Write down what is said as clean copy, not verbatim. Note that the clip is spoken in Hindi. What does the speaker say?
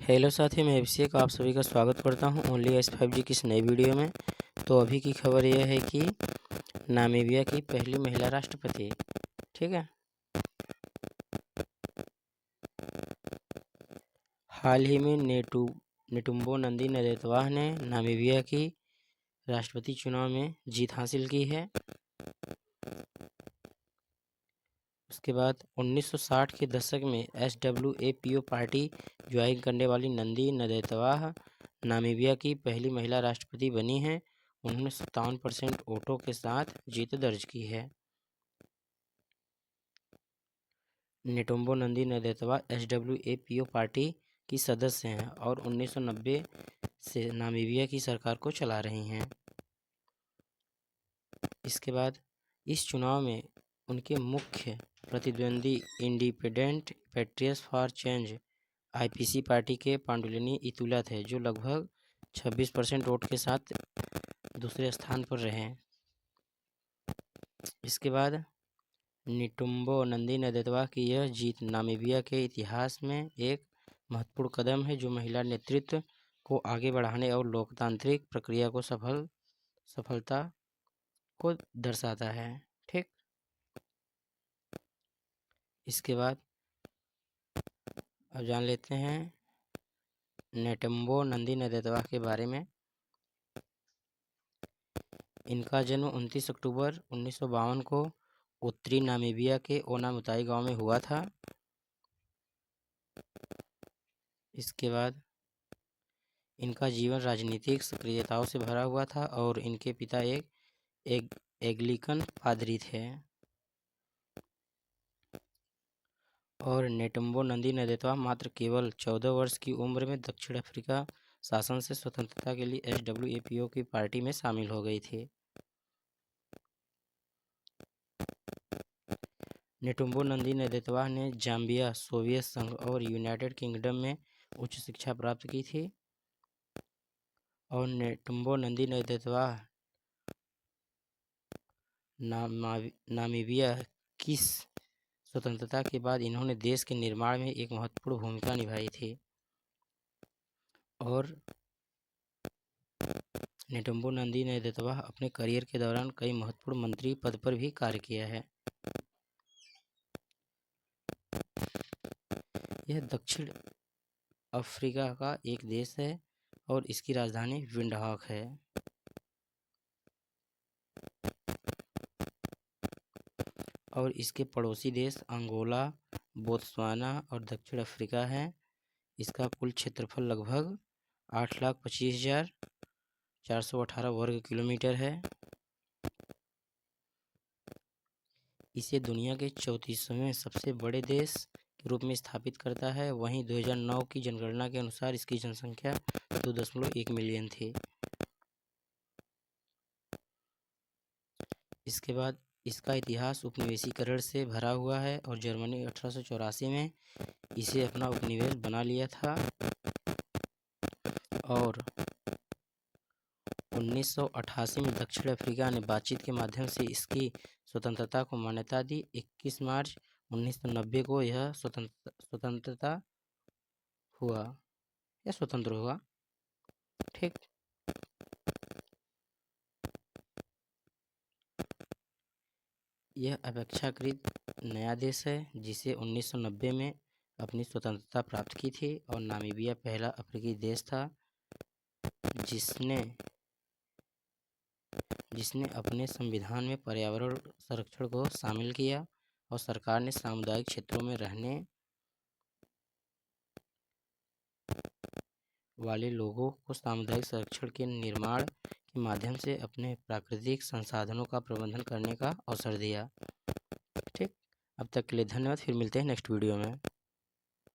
हेलो साथी, मैं अभिषेक आप सभी का स्वागत करता हूं ओनली S5G की इस नई वीडियो में। तो अभी की खबर यह है कि नामीबिया की पहली महिला राष्ट्रपति, ठीक है, हाल ही में नेटुम्बो नंदी नदैतवाह ने नामीबिया की राष्ट्रपति चुनाव में जीत हासिल की है। उसके बाद 1960 के दशक में SWAPO पार्टी ज्वाइन करने वाली नंदी नदैतवाह नामीबिया की पहली महिला राष्ट्रपति बनी हैं। उन्होंने 57% वोटों के साथ जीत दर्ज की है। नेटुम्बो नंदी नदैतवाह SWAPO पार्टी की सदस्य हैं और 1990 से नामीबिया की सरकार को चला रही हैं। इसके बाद इस चुनाव में उनके मुख्य प्रतिद्वंदी independent patriots for change IPC party के पांडुलिनी इतुला थे, जो लगभग 26% वोट के साथ दूसरे स्थान पर रहे। इसके बाद नेटुम्बो नंदी नदैतवाह की यह जीत नामीबिया के इतिहास में एक महत्वपूर्ण कदम है, जो महिला नेतृत्व को आगे बढ़ाने और लोकतांत्रिक प्रक्रिया को सफलता को दर्शाता है। ठीक, इसके बाद अब जान लेते हैं नेटुम्बो नंदी नदैतवाह के बारे में। इनका जन्म 29 अक्टूबर 1952 को उत्तरी नामीबिया के ओनामुताई गांव में हुआ था। इसके बाद इनका जीवन राजनीतिक सक्रियताओं से भरा हुआ था और इनके पिता एक एंग्लिकन पादरी थे। और नेटुम्बो नंदी नदैतवाह मात्र केवल 14 वर्ष की उम्र में दक्षिण अफ्रीका शासन से स्वतंत्रता के लिए SWAPO की पार्टी में शामिल हो गई थी। नेटुम्बो नंदी नदैतवाह ने जाम्बिया, सोवियत संघ और यूनाइटेड किंगडम में उच्च शिक्षा प्राप्त की थी। और नेटुम्बो नंदी नदैतवाह नामीबिया की स्वतंत्रता के बाद इन्होंने देश के निर्माण में एक महत्वपूर्ण भूमिका निभाई थी। और नेटुम्बो नंदी नदैतवाह अपने करियर के दौरान कई महत्वपूर्ण मंत्री पद पर भी कार्य किया है। यह दक्षिण अफ्रीका का एक देश है और इसकी राजधानी विंडहॉक है। और इसके पड़ोसी देश अंगोला, बोत्सवाना और दक्षिण अफ्रीका है। इसका कुल क्षेत्रफल लगभग 8,25,418 वर्ग किलोमीटर है। इसे दुनिया के 34वें सबसे बड़े देश के रूप में स्थापित करता है। वहीं 2009 की जनगणना के अनुसार इसकी जनसंख्या 2.1 मिलियन थी। इसके बाद इसका इतिहास उपनिवेशीकरण से भरा हुआ है और जर्मनी 1884 में इसे अपना उपनिवेश बना लिया था और 1988 में दक्षिण अफ्रीका ने बातचीत के माध्यम से इसकी स्वतंत्रता को मान्यता दी। 21 मार्च 1990 को यह स्वतंत्र हुआ। ठीक, यह अपेक्षाकृत नया देश है जिसे 1990 में अपनी स्वतंत्रता प्राप्त की थी। और नामीबिया पहला अफ्रीकी देश था जिसने अपने संविधान में पर्यावरण संरक्षण को शामिल किया और सरकार ने सामुदायिक क्षेत्रों में रहने वाले लोगों को सामुदायिक संरक्षण के निर्माण के माध्यम से अपने प्राकृतिक संसाधनों का प्रबंधन करने का अवसर दिया। ठीक, अब तक के लिए धन्यवाद। फिर मिलते हैं नेक्स्ट वीडियो में।